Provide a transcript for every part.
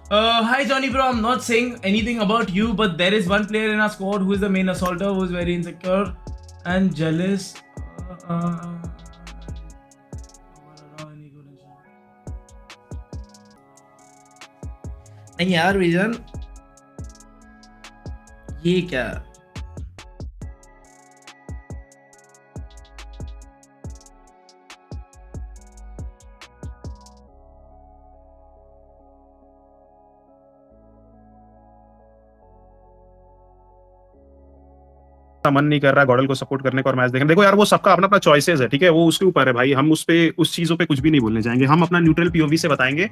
Hi Johnny bro, I'm not saying anything about you, but there is one player in our squad who is the main assaulter who is very insecure and jealous. नहीं यार vision, ये क्या? मन नहीं कर रहा गॉडल को support करने का और मैच देखने। देखो यार, वो सबका अपना अपना चॉइसेस है, ठीक है, वो उसके ऊपर है भाई। हम उस पे उस चीजों पे कुछ भी नहीं बोलने जाएंगे। हम अपना न्यूट्रल पीओवी से बताएंगे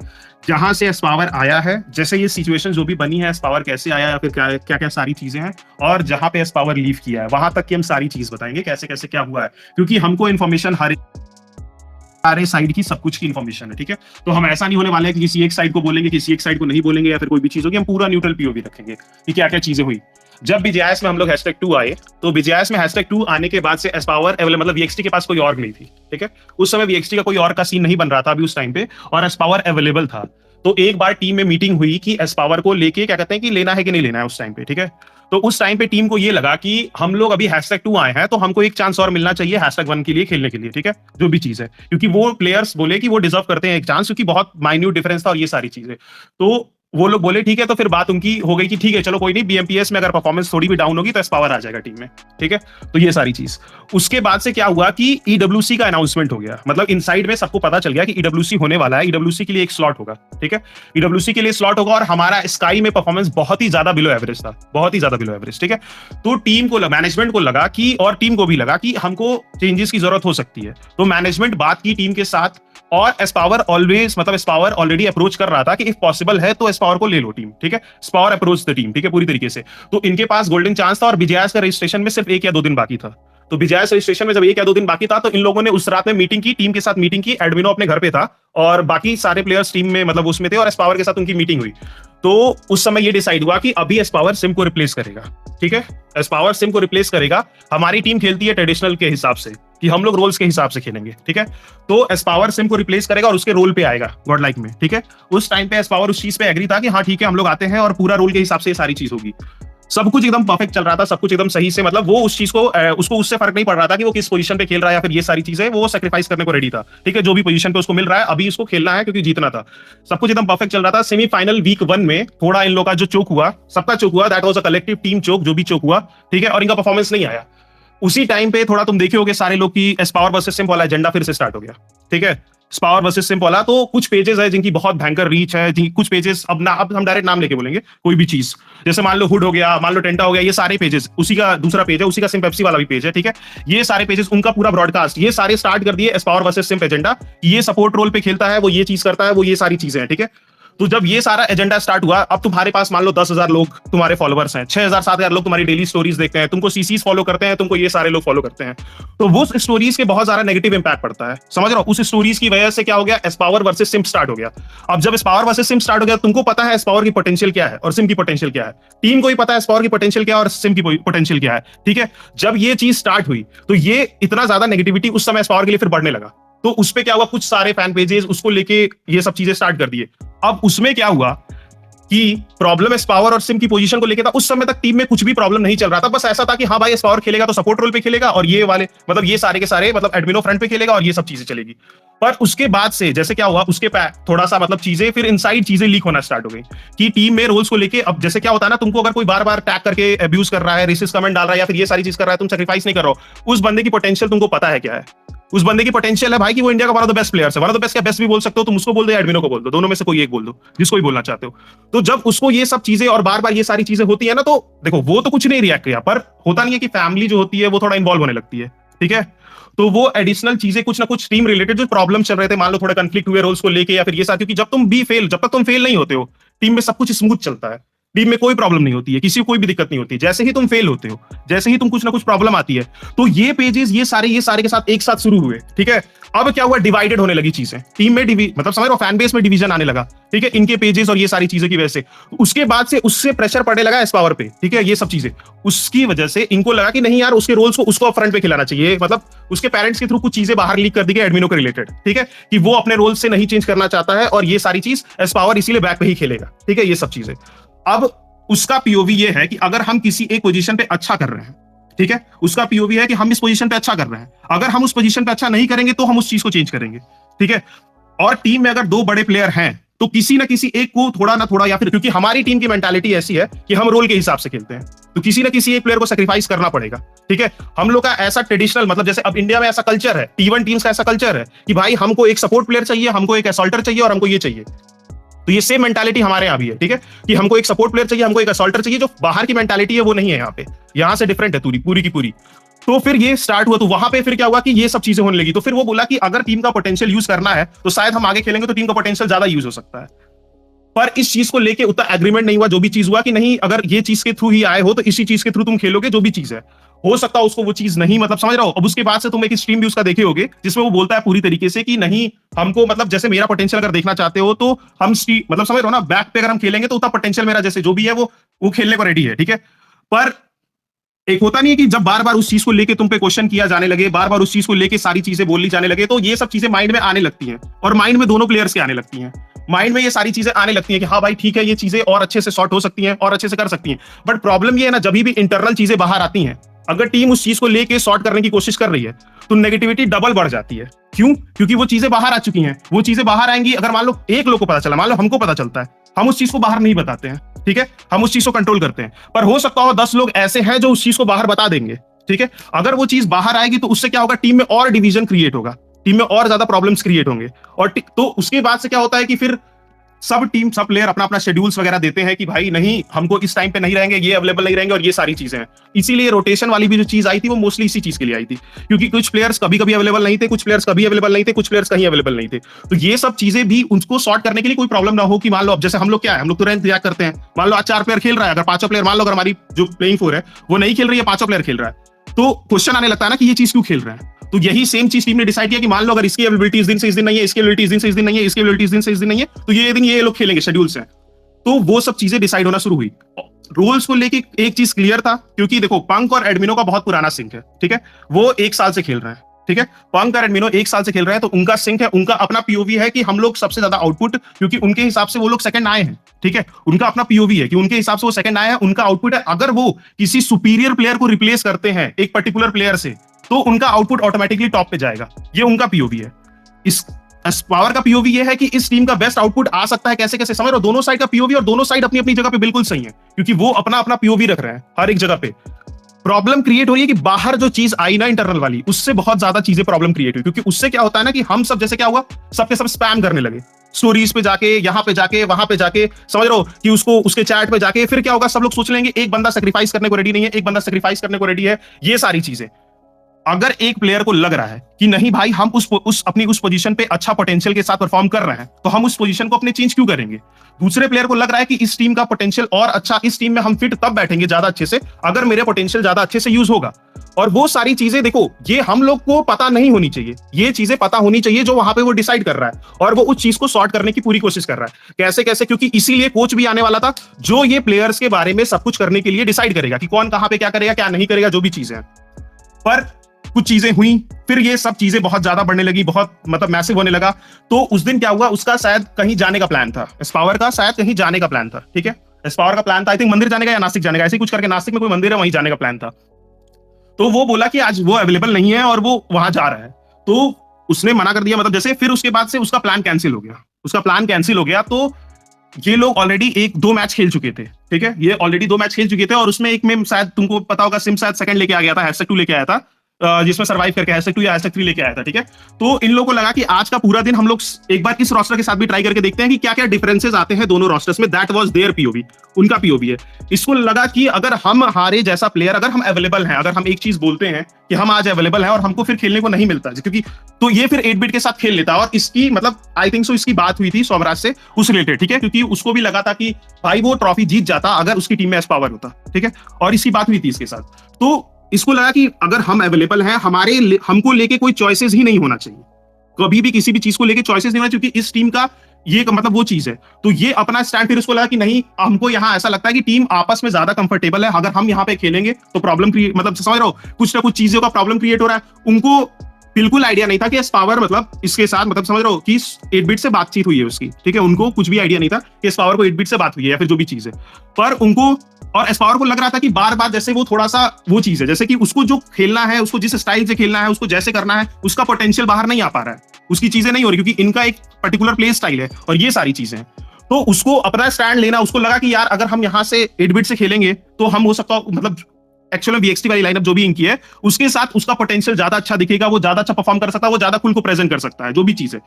जहां से एस्पावर आया है, जैसे ये सिचुएशन जो भी बनी है, एस्पावर कैसे आया या फिर क्या क्या क्या सारी चीजें हैं, और जहां पे एस्पावर लीव किया है वहां तक की हम सारी चीज बताएंगे, कैसे कैसे क्या हुआ है, क्योंकि हमको इन्फॉर्मेशन हर सारे साइड की सब कुछ की इन्फॉर्मेशन है, ठीक है। तो हम ऐसा नहीं होने वाला है कि किसी एक साइड को बोलेंगे, किसी एक साइड को नहीं बोलेंगे, या फिर कोई भी चीज होगी। हम पूरा न्यूट्रल पीओवी रखेंगे कि क्या क्या चीजें हुई। जब बीजेएस में हम लोग #2 आए, तो बीजेएस में #2 आने के बाद से एस्पावर अवेलेबल, मतलब वीएक्सटी के पास कोई और नहीं थी, ठीक है। उस समय वीएक्सटी का कोई और का सीन नहीं बन रहा था अभी उस टाइम पे, और एस्पावर अवेलेबल था। तो एक बार टीम में मीटिंग हुई कि एस्पावर को लेके क्या कहते हैं कि लेना है कि नहीं लेना है उस टाइम पे, ठीक है। तो उस टाइम पे टीम को ये लगा कि हम लोग अभी #2 आए हैं, तो हमको एक चांस और मिलना चाहिए #1 के लिए खेलने के लिए, ठीक है, जो भी चीज है, क्योंकि वो प्लेयर्स बोले कि वो डिजर्व करते हैं एक चांस, क्योंकि बहुत माइन्यूट डिफरेंस था और ये सारी चीजें। तो वो लोग बोले ठीक है, तो फिर बात उनकी हो गई कि ठीक है चलो कोई नहीं, बीएमपीएस में अगर परफॉर्मेंस थोड़ी भी डाउन होगी तो एस्पावर आ जाएगा टीम में, ठीक है। तो ये सारी चीज, उसके बाद से क्या हुआ कि ईडब्ल्यूसी का अनाउंसमेंट हो गया, मतलब इनसाइड में सबको पता चल गया कि ईडब्ल्यूसी होने वाला है, ईडब्ल्यूसी के लिए एक स्लॉट होगा, ठीक है, ईडब्ल्यूसी के लिए स्लॉट होगा। और हमारा स्काई में परफॉर्मेंस बहुत ही ज्यादा बिलो एवरेज था, बहुत ही ज्यादा बिलो एवरेज, ठीक है। तो टीम को, मैनेजमेंट को लगा कि, और टीम को भी लगा कि हमको चेंजेस की जरूरत हो सकती है। तो मैनेजमेंट बात की टीम के साथ, और एस्पावर ऑलवेज, मतलब एस्पावर ऑलरेडी अप्रोच कर रहा था कि इफ पॉसिबल है तो एस्पावर को ले लो टीम, ठीक है। एस्पावर अप्रोच द टीम, ठीक है, पूरी तरीके से। तो इनके पास गोल्डन चांस था, और बीजेएस का रजिस्ट्रेशन में सिर्फ 1 या 2 दिन बाकी था। तो बीजेएस रजिस्ट्रेशन में जब 1 या 2 दिन बाकी था, तो इन लोगों ने उस रात में मीटिंग की, टीम के साथ मीटिंग की। एडमिनो अपने घर पे था और बाकी सारे प्लेयर्स टीम में, मतलब उसमें थे, और एस्पावर के साथ उनकी मीटिंग हुई। तो उस समय ये डिसाइड हुआ कि अभी एस्पावर सिम को रिप्लेस करेगा, ठीक है, एस्पावर सिम को रिप्लेस करेगा। हमारी टीम खेलती है ट्रेडिशनल के हिसाब से कि हम लोग रोल्स के हिसाब से खेलेंगे, ठीक है। तो एस्पावर सिम को रिप्लेस करेगा और उसके रोल पे आएगा गॉडलाइक में, ठीक है। उस टाइम पे एस्पावर उस चीज पे एग्री था कि हाँ ठीक है हम लोग आते हैं, और पूरा रोल के हिसाब से ये सारी चीज होगी। सब कुछ एकदम परफेक्ट चल रहा था, सब कुछ एकदम सही से, मतलब वो उस चीज को, उसको उससे फर्क नहीं पड़ रहा था कि वो किस पोजीशन पे खेल रहा है या फिर ये सारी चीजें, वो सैक्रिफाइस करने को रेडी था, ठीक है। जो भी पोजीशन पे उसको मिल रहा है अभी उसको खेलना है, क्योंकि जीतना था। सब कुछ एकदम परफेक्ट चल रहा था। सेमीफाइनल वीक 1 में थोड़ा इन लोगों का जो चोक हुआ, सबका चोक हुआ, that was a collective team choke, जो भी चोक हुआ, ठीक है, और इनका परफॉर्मेंस नहीं आया। उसी टाइम पे थोड़ा तुम देखे होगे सारे लोग की एस्पावर वर्सेस सिम्प वाला एजेंडा फिर से स्टार्ट हो गया, ठीक है। स्पावर वर्सेस सिम्प वाला, तो कुछ पेजेस है जिनकी बहुत भयंकर रीच है, कुछ पेजेस, अब हम डायरेक्ट नाम लेके बोलेंगे कोई भी चीज, जैसे मान लो हुड हो गया, मान लो टेंटा हो गया, ये सारे पेजेस, उसी का दूसरा पेज है, उसी का सिम्प पेप्सी वाला भी पेज है, ठीक है। ये सारे पेजेस, उनका पूरा ब्रॉडकास्ट, ये सारे स्टार्ट कर दिए एस्पावर वर्सेस सिम्प एजेंडा। ये सपोर्ट रोल पे खेलता है, वो ये चीज करता है, वो ये सारी चीजें हैं, ठीक है। तो जब ये सारा एजेंडा स्टार्ट हुआ, अब तुम्हारे पास मान लो 10,000 लोग तुम्हारे फॉलोअर्स हैं, 6,000 7,000 लोग तुम्हारी डेली स्टोरीज देखते हैं, तुमको सीसीज फॉलो करते हैं, तुमको ये सारे लोग फॉलो करते हैं। तो वो स्टोरीज के बहुत ज्यादा नेगेटिव इंपैक्ट पड़ता है, समझ रहे हो। उस स्टोरीज की वजह से क्या हो गया, एस्पावर वर्सेस सिम स्टार्ट हो गया। अब जब एस्पावर वर्सेस सिम स्टार्ट हो गया, तुमको पता है एस्पावर की पोटेंशियल क्या है और सिम की पोटेंशियल क्या है, टीम को ही पता है एस्पावर की पोटेंशियल क्या है और सिम की पोटेंशियल क्या है, ठीक है। जब ये चीज स्टार्ट हुई, तो ये इतना ज्यादा नेगेटिविटी उस समय एस्पावर के लिए फिर बढ़ने लगा। तो उस पे क्या हुआ, कुछ सारे फैन पेजेस उसको लेके ये सब चीजें स्टार्ट कर दिए। अब उसमें क्या हुआ कि प्रॉब्लम एस्पावर और सिम की पोजीशन को लेके था। उस समय तक टीम में कुछ भी प्रॉब्लम नहीं चल रहा था, बस ऐसा था कि हाँ भाई एस्पावर खेलेगा तो सपोर्ट रोल पे खेलेगा, और ये वाले, मतलब ये सारे के सारे, मतलब एडमिनो फ्रंट पे खेलेगा, और ये सब चीजें चलेगी। पर उसके बाद से जैसे क्या हुआ, उसके थोड़ा सा मतलब चीजें फिर इनसाइड चीजें लीक होना स्टार्ट हो गई कि टीम में रोल्स को लेके, अब जैसे क्या होता है ना, तुमको अगर कोई बार बार टैग करके अब्यूज कर रहा है, रेसिस्ट कमेंट डाल रहा है, या फिर ये सारी चीज कर रहा है, तुम सैक्रिफाइस नहीं कर रहे हो, उस बंदे की पोटेंशियल तुमको पता है क्या है। उस बंदे की पोटेंशियल है भाई कि वो इंडिया का one of the best players है, वन ऑफ द बेस्ट, क्या बेस्ट भी बोल सकते हो तुम, उसको बोल दो या एडमिनो को बोल दो, दोनों में से कोई एक बोल दो, जिसको भी बोलना चाहते हो। तो जब उसको ये सब चीजें और बार बार ये सारी चीजें होती है ना, तो देखो वो तो कुछ नहीं रिएक्ट किया, पर होता नहीं है कि फैमिली जो होती है वो थोड़ा इन्वॉल्व होने लगती है, ठीक है। तो वो एडिशनल चीजें, कुछ ना कुछ टीम रिलेटेड जो प्रॉब्लम चल रहे थे, मान लो थोड़ा कंफ्लिक्ट हुए रोल्स को लेके या फिर ये साथ, क्योंकि जब तक तुम फेल नहीं होते हो, टीम में सब कुछ स्मूथ चलता है। टीम में कोई प्रॉब्लम नहीं होती है, किसी को कोई भी दिक्कत नहीं होती। जैसे ही तुम फेल होते हो, जैसे ही तुम कुछ ना कुछ प्रॉब्लम आती है, तो ये पेजेस ये सारे के साथ एक साथ शुरू हुए, ठीक है। अब क्या हुआ, डिवाइडेड होने लगी चीजें, टीम में मतलब समझ लो फैन बेस में डिवीजन आने लगा, ठीक है, इनके पेजेस और ये सारी चीजें की वजह से। उसके बाद से उससे प्रेशर पड़ने लगा एस्पावर पे, ठीक है, ये सब चीजें उसकी वजह से इनको लगा कि नहीं यार, उसके रोल्स को उसको फ्रंट पे खिलाना चाहिए, मतलब उसके पेरेंट्स के थ्रू कुछ चीजें बाहर लीक कर दी गई एडमिनो के रिलेटेड, ठीक है, कि वो अपने रोल से नहीं चेंज करना चाहता है और ये सारी चीज एस्पावर इसीलिए बैक पे ही खेलेगा, ठीक है, ये सब चीजें। अब उसका पीओवी ये है कि अगर हम किसी एक पोजीशन पे अच्छा कर रहे हैं, ठीक है, उसका पीओवी है कि हम इस पोजीशन पे अच्छा कर रहे हैं, अगर हम उस पोजीशन पे अच्छा नहीं करेंगे तो हम उस चीज को चेंज करेंगे, ठीक है। और टीम में अगर दो बड़े प्लेयर हैं तो किसी ना किसी एक को थोड़ा ना थोड़ा, या फिर क्योंकि हमारी टीम की मेंटालिटी ऐसी है कि हम रोल के हिसाब से खेलते हैं, तो किसी ना किसी एक प्लेयर को सैक्रिफाइस करना पड़ेगा, ठीक है। हम लोग का ऐसा ट्रेडिशनल, मतलब जैसे अब इंडिया में ऐसा कल्चर है, T1 टीम्स का ऐसा कल्चर है कि भाई हमको एक सपोर्ट प्लेयर चाहिए, हमको एक असॉल्टर चाहिए और हमको ये चाहिए। तो ये सेम मेंटालिटी हमारे यहाँ भी है, ठीक है, कि हमको एक सपोर्ट प्लेयर चाहिए, हमको एक असॉल्टर चाहिए। जो बाहर की मेंटालिटी है वो नहीं है यहाँ पे, यहाँ से डिफरेंट है पूरी की पूरी। तो फिर ये स्टार्ट हुआ, तो वहां पे फिर क्या हुआ कि ये सब चीजें होने लगी। तो फिर वो बोला कि अगर टीम का पोटेंशियल यूज करना है तो शायद हम आगे खेलेंगे तो टीम का पोटेंशियल ज्यादा यूज हो सकता है। पर इस चीज को लेके उतना एग्रीमेंट नहीं हुआ। जो भी चीज हुआ कि नहीं, अगर ये चीज के थ्रू ही आए हो तो इसी चीज के थ्रू तुम खेलोगे, जो भी चीज है। हो सकता है उसको वो चीज नहीं, मतलब समझ रहा हो। अब उसके बाद से तुम एक स्ट्रीम भी उसका देखे होगे जिसमें वो बोलता है पूरी तरीके से कि नहीं, हमको मतलब जैसे मेरा पोटेंशियल अगर देखना चाहते हो तो हम मतलब समझ रहे हो ना, बैक पे अगर हम खेलेंगे तो उतना पोटेंशियल मेरा जैसे जो भी है वो खेलने को रेडी है, ठीक है। पर एक होता नहीं है कि जब बार बार उस चीज को लेके तुम पे क्वेश्चन किया जाने लगे, बार बार उस चीज को लेके सारी चीजें बोली जाने लगे, तो ये सब चीजें माइंड में आने लगती हैं, और माइंड में दोनों प्लेयर्स के आने लगती हैं। माइंड में ये सारी चीजें आने लगती हैं कि हाँ भाई ठीक है, ये चीजें और अच्छे से सॉर्ट हो सकती हैं और अच्छे से कर सकती हैं। बट प्रॉब्लम ये है ना, जब भी इंटरनल चीजें बाहर आती हैं, अगर टीम उस चीज को लेके सॉर्ट करने की कोशिश कर रही है तो नेगेटिविटी डबल बढ़ जाती है। क्यों? क्योंकि वो चीजें बाहर आ चुकी हैं, वो चीजें बाहर आएंगी। अगर मान लो एक लोग को पता चला, मान लो हमको पता चलता है, हम उस चीज को बाहर नहीं बताते हैं, ठीक है, हम उस चीज को कंट्रोल करते हैं। पर हो सकता हो 10 लोग ऐसे हैं जो उस चीज को बाहर बता देंगे, ठीक है। अगर वो चीज बाहर आएगी तो उससे क्या होगा, टीम में और डिवीजन क्रिएट होगा, टीम में और ज्यादा प्रॉब्लम्स क्रिएट होंगे। और तो उसके बाद से क्या होता है कि फिर सब प्लेयर अपना अपना शेड्यूल्स वगैरह देते हैं कि भाई नहीं, हमको इस टाइम पे नहीं रहेंगे, ये अवेलेबल नहीं रहेंगे, और ये सारी चीजें हैं। इसीलिए रोटेशन वाली भी जो चीज आई थी वो मोस्टली इसी चीज के लिए आई थी, क्योंकि कुछ प्लेयर्स कभी कभी अवेलेबल नहीं थे, कुछ प्लेयर्स कभी अवेलेबल नहीं थे, कुछ प्लेयर्स कहीं अवेलेबल नहीं थे। तो ये सब चीजें भी उनको सॉर्ट करने के लिए कोई प्रॉब्लम ना हो कि मान लो अब जैसे हम लोग क्या है, हम लोग तो रैंक करते हैं, मान लो आज 4 प्लेयर खेल रहा है, अगर 5 प्लेयर मान लो, अगर हमारी जो प्लेइंग 4 है वो नहीं खेल रही है, 5 प्लेयर खेल रहा है, तो क्वेश्चन आने लगता है ना कि ये चीज क्यों खेल रहा है। तो यही सेम चीज टीम ने डिसाइड किया कि मान लो अगर इसकी एबिलिटी इस दिन से इस दिन नहीं है, इसकी एबिलिटी इस दिन से इस दिन नहीं है, इसकी एबिलिटी इस दिन से इस दिन नहीं है, तो ये दिन ये लोग खेलेंगे, शेड्यूल से। तो वो सब चीजें डिसाइड होना शुरू हुई। रोल्स को लेके एक चीज क्लियर था, क्योंकि देखो पंक और एडमिनो का बहुत पुराना सिंक है, ठीक है, वो 1 साल से खेल रहे हैं, ठीक है, पंक और एडमिनो 1 साल से खेल रहे हैं, तो उनका सिंक है, उनका अपना पीओवी है कि हम लोग सबसे ज्यादा आउटपुट, क्योंकि उनके हिसाब से वो लोग सेकंड आए हैं, ठीक है, उनका अपना पीओवी है कि उनके हिसाब से वो सेकंड आए हैं, उनका आउटपुट है। अगर वो किसी सुपीरियर प्लेयर को रिप्लेस करते हैं एक पर्टिकुलर प्लेयर से, तो उनका आउटपुट ऑटोमेटिकली टॉप पे जाएगा। ये उनका पीओवी है। इस पावर का पीओवी ये है कि इस टीम का बेस्ट आउटपुट आ सकता है कैसे कैसे, समझ रहे हो। दोनों साइड का पीओवी और दोनों साइड अपनी अपनी जगह पे बिल्कुल सही है, क्योंकि वो अपना अपना पीओवी रख रहे हैं हर एक जगह पे। प्रॉब्लम क्रिएट हो रही है कि बाहर जो चीज आई ना इंटरनल वाली, उससे बहुत ज्यादा चीजें प्रॉब्लम क्रिएट हुई, क्योंकि उससे क्या होता है ना कि हम सब, जैसे क्या हुआ, सबके सब स्पैम करने लगे, स्टोरीज पे जाके, यहाँ पे जाके, वहां पे जाके, समझ रहे हो, कि उसको उसके चैट पे जाके। फिर क्या होगा, सब लोग सोच लेंगे एक बंदा सेक्रीफाइस करने को रेडी नहीं है, एक बंदा सेक्रीफाइस करने को रेडी है, ये सारी चीजें। अगर एक प्लेयर को लग रहा है कि नहीं भाई, हम अपनी उस पोजीशन पे अच्छा पोटेंशियल के साथ परफॉर्म कर रहे हैं, तो हम उस पोजीशन को अपने चेंज क्यों करेंगे। दूसरे प्लेयर को लग रहा है कि इस टीम का पोटेंशियल और अच्छा, इस टीम में हम फिट तब बैठेंगे ज्यादा अच्छे से अगर मेरे पोटेंशियल ज्यादा अच्छे से यूज होगा। और वो सारी चीजें देखो, ये हम लोग को पता नहीं होनी चाहिए, ये चीजें पता होनी चाहिए जो वहां पे वो डिसाइड कर रहा है, और वो उस चीज को सॉर्ट करने की पूरी कोशिश कर रहा है। कैसे कैसे, क्योंकि इसीलिए कोच भी आने वाला था, जो ये प्लेयर्स के बारे में सब कुछ करने के लिए डिसाइड करेगा कि कौन कहां पे क्या करेगा, क्या नहीं करेगा, जो भी चीजें। पर कुछ चीजें हुई, फिर ये सब चीजें बहुत ज्यादा बढ़ने लगी, बहुत मतलब मैसिव होने लगा। तो उस दिन क्या हुआ, उसका शायद कहीं जाने का प्लान था, एस्पावर का शायद कहीं जाने का प्लान था, ठीक है, एस्पावर का प्लान था, आई थिंक मंदिर जाने का या नासिक जाने का, ऐसे कुछ करके, नासिक में कोई मंदिर है, वहीं जाने का प्लान था। तो वो बोला कि आज वो अवेलेबल नहीं है और वो वहां जा रहा है, तो उसने मना कर दिया, मतलब जैसे। फिर उसके बाद से उसका प्लान कैंसिल हो गया, उसका प्लान कैंसिल हो गया। तो ये लोग ऑलरेडी 1-2 मैच खेल चुके थे, ठीक है, ये ऑलरेडी 2 मैच खेल चुके थे, और उसमें एक में शायद तुमको पता होगा, सिम शायद सेकंड लेके आ गया था, हैशटैग 2 लेके आया था, जिसमें सर्वाइव करके #2 या #3 लेके आया था, ठीक है। तो इन लोगों को लगा कि आज का पूरा दिन हम लोग एक बार इस रोस्टर के साथ भी ट्राई करके देखते हैं कि क्या क्या डिफरेंसेस आते हैं दोनों रोस्टर्स में। दैट वाज देयर पीओवी, उनका पीओवी है। इसको लगा कि अगर हम हारे जैसा प्लेयर, अगर हम अवेलेबल हैं, अगर हम एक चीज बोलते हैं कि हम आज अवेलेबल हैं और हमको फिर खेलने को नहीं मिलता, क्योंकि तो ये फिर 8 बिट के साथ खेल लेता। और इसकी मतलब आई थिंक सो इसकी बात हुई थी सोमराज से उस रिलेटेड, ठीक है, क्योंकि उसको भी लगा था कि भाई वो ट्रॉफी जीत जाता अगर उसकी टीम में एस्पावर होता, ठीक है। और इसकी बात हुई थी इसके साथ। तो इसको लगा कि अगर हम अवेलेबल हैं, हमको लेके कोई चॉइसेस ही नहीं होना चाहिए, कभी भी किसी भी चीज को लेके चॉइसेस नहीं होना, क्योंकि इस टीम का ये मतलब वो चीज है। तो ये अपना स्टैंड फिर उसको लगा कि नहीं, हमको यहाँ ऐसा लगता है कि टीम आपस में ज्यादा कंफर्टेबल है, अगर हम यहाँ पे खेलेंगे तो प्रॉब्लम क्रिएट, मतलब समझ रहे हो, कुछ ना कुछ चीजों का प्रॉब्लम क्रिएट हो रहा है। उनको बिल्कुल आइडिया नहीं था कि एस्पावर मतलब इसके साथ, मतलब समझ रहे हो कि 8 बिट से बातचीत हुई है उसकी, ठीक है। उनको कुछ भी आइडिया नहीं था कि एस्पावर को 8 बिट से बात हुई है या फिर जो भी चीज है। पर उनको और एस्पावर को लग रहा था कि बार बार जैसे वो थोड़ा सा वो चीज है, जैसे कि उसको जो खेलना है, उसको जिस स्टाइल से खेलना है, उसको जैसे करना है, उसका पोटेंशियल बाहर नहीं आ पा रहा है, उसकी चीजें नहीं हो रही, क्योंकि इनका एक पर्टिकुलर प्ले स्टाइल है और ये सारी चीजें हैं। तो उसको अपना स्टैंड लेना, उसको लगा कि यार अगर हम यहाँ से 8 बिट से खेलेंगे तो हम हो सकता मतलब एक्चुअली VXT वाली लाइनअप जो भी इनकी है उसके साथ उसका पोटेंशियल ज्यादा अच्छा दिखेगा, वो ज्यादा अच्छा परफॉर्म कर सकता है, वो ज्यादा खुल को प्रेजेंट कर सकता है, जो भी चीज है।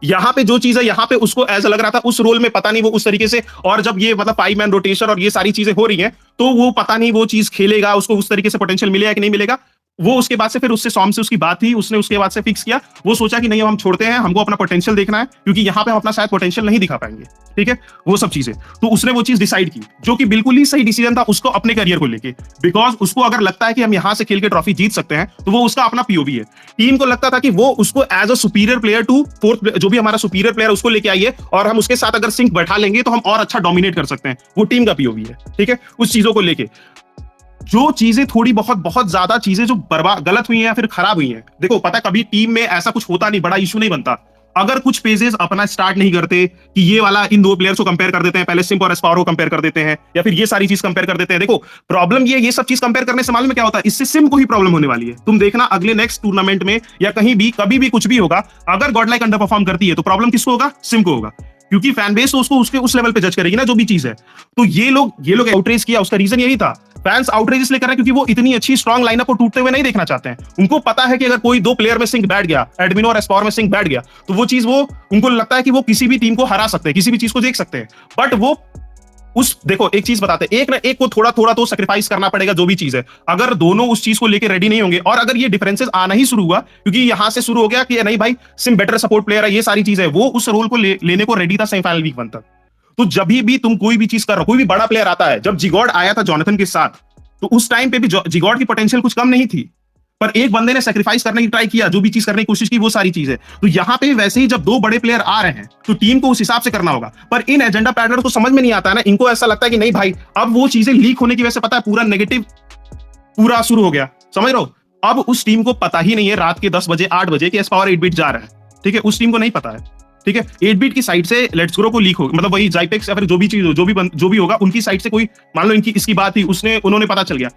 यहाँ पे जो चीज है, यहाँ पे उसको ऐसा लग रहा था उस रोल में, पता नहीं वो उस तरीके से, और जब ये मतलब 5 मैन रोटेशन और ये सारी चीजें हो रही हैं तो वो पता नहीं वो चीज खेलेगा, उसको उस तरीके से पोटेंशियल मिलेगा कि नहीं मिलेगा। वो उसके बाद से फिर उससे सॉम से उसकी बात थी, उसने उसके बाद से फिक्स किया, वो सोचा कि नहीं हम छोड़ते हैं, हमको अपना पोटेंशियल देखना है, क्योंकि यहाँ पे हम अपना शायद पोटेंशियल नहीं दिखा पाएंगे, ठीक है, वो सब चीजें। तो उसने वो चीज डिसाइड की, जो कि बिल्कुल ही सही डिसीजन था उसको अपने करियर को लेके, बिकॉज उसको अगर लगता है कि हम यहाँ से खेल के ट्रॉफी जीत सकते हैं तो वो उसका अपना पीओवी है। टीम को लगता था कि वो उसको as a superior player to fourth, जो भी हमारा सुपीरियर प्लेयर उसको लेके आइए, और हम उसके साथ अगर सिंक बैठा लेंगे तो हम और अच्छा डोमिनेट कर सकते हैं, वो टीम का पीओवी है, ठीक है। उस चीजों को लेके जो चीजें थोड़ी बहुत ज्यादा चीजें जो बर्बाद गलत हुई हैं या फिर खराब हुई हैं, देखो पता है कभी टीम में ऐसा कुछ होता नहीं, बड़ा इशू नहीं बनता, अगर कुछ पेजेस अपना स्टार्ट नहीं करते कि ये वाला इन दो प्लेयर्स को कंपेयर कर देते हैं, पहले सिम्प और एस्पावर को कंपेयर कर देते हैं, या फिर ये सारी चीज कंपेयर कर देते हैं। देखो प्रॉब्लम ये सब चीज कंपेयर करने से मालूम है क्या होता है, इससे सिम्प को ही प्रॉब्लम होने वाली है। तुम देखना अगले नेक्स्ट टूर्नामेंट में या कहीं भी कभी भी कुछ भी होगा, अगर गॉडलाइक अंडर परफॉर्म करती है तो प्रॉब्लम किसको होगा, सिम्प को होगा, क्योंकि फैन बेस तो उसको उसके उस लेवल पे जज करेगी ना जो भी चीज है। तो ये लोग आउटरीच किया, उसका रीजन यही था, फैंस आउटरीच इसलिए कर रहे हैं क्योंकि वो इतनी अच्छी स्ट्रॉन्ग लाइनअप को टूटते हुए नहीं देखना चाहते हैं। उनको पता है कि अगर कोई 2 प्लेयर में सिंक बैठ गया, एडमिनो और एस्पावर में सिंक बैठ गया, तो वो चीज वो उनको लगता है कि वो किसी भी टीम को हरा सकते हैं, किसी भी चीज को देख सकते हैं। बट वो देखो एक चीज बताते हैं, एक ना एक को थोड़ा थोड़ा तो सैक्रिफाइस करना पड़ेगा जो भी चीज है। अगर दोनों उस चीज को लेकर रेडी नहीं होंगे, और अगर ये डिफरेंसेस आना ही शुरू हुआ, क्योंकि यहां से शुरू हो गया कि नहीं भाई सिम बेटर सपोर्ट प्लेयर है, ये सारी चीज है, वो उस रोल को लेने को रेडी था सेमीफाइनल वीक 1 तक। तो जब भी तुम कोई भी चीज कर रहे हो, कोई भी बड़ा प्लेयर आता है, जब जिगॉड आया था जॉनथन के साथ, तो उस टाइम पे भी जिगॉड की पोटेंशियल कुछ कम नहीं थी, पर एक बंदे ने सैक्रिफाइस करने की ट्राई किया, जो भी चीज करने की कोशिश की, वो सारी चीज है। तो यहाँ पे वैसे ही जब 2 बड़े प्लेयर आ रहे हैं तो टीम को उस हिसाब से करना होगा, पर इन एजेंडा पैटर्न को समझ में नहीं आता है ना, इनको ऐसा लगता है कि नहीं भाई अब वो चीजें लीक होने की वजह से पता है पूरा नेगेटिव पूरा शुरू हो गया, समझ रहे हो। अब उस टीम को पता ही नहीं है रात के 10 बजे 8 बजे कि एस्पावर 8 बिट जा रहा है, ठीक है, उस टीम को नहीं पता है, ठीक है। 8 बिट की साइड से लेट्स ग्रो को लीक हो, मतलब वही जाइपेक्स या फिर जो भी चीज जो भी होगा उनकी साइड से कोई, मान लो इनकी इसकी बात थी, उन्होंने पता चल गया,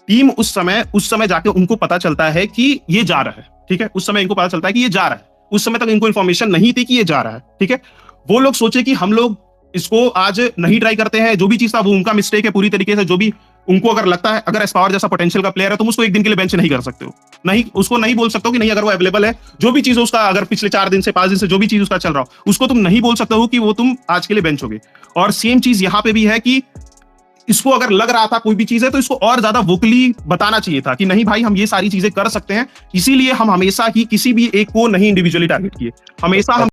टीम उस समय जाके उनको पता चलता है कि ये जा रहा है, ठीक है, उस समय इनको पता चलता है कि ये जा रहा है, उस समय तक इनको इन्फॉर्मेशन नहीं थी कि ये जा रहा है, ठीक है। वो लोग सोचे कि हम लोग इसको आज नहीं ट्राई करते हैं, जो भी चीज था वो उनका मिस्टेक है पूरी तरीके से। जो भी उनको अगर लगता है, अगर एस्पावर जैसा पोटेंशियल का प्लेयर है, तुम उसको एक दिन के लिए बेंच नहीं कर सकते हो, नहीं उसको नहीं बोल सकते हो कि नहीं, अगर वो अवेलेबल है, जो भी चीज उसका अगर पिछले 4 दिन से 5 दिन से जो भी चीज उसका चल रहा हो, उसको तुम नहीं बोल सकते हो कि वो तुम आज के लिए बेंच होगे। और सेम चीज यहाँ पे भी है कि इसको अगर लग रहा था कोई भी चीज है तो इसको और ज्यादा वोकली बताना चाहिए था कि नहीं भाई हम ये सारी चीजें कर सकते हैं। इसीलिए हम हमेशा ही किसी भी एक को नहीं इंडिविजुअली टारगेट किए, हमेशा हम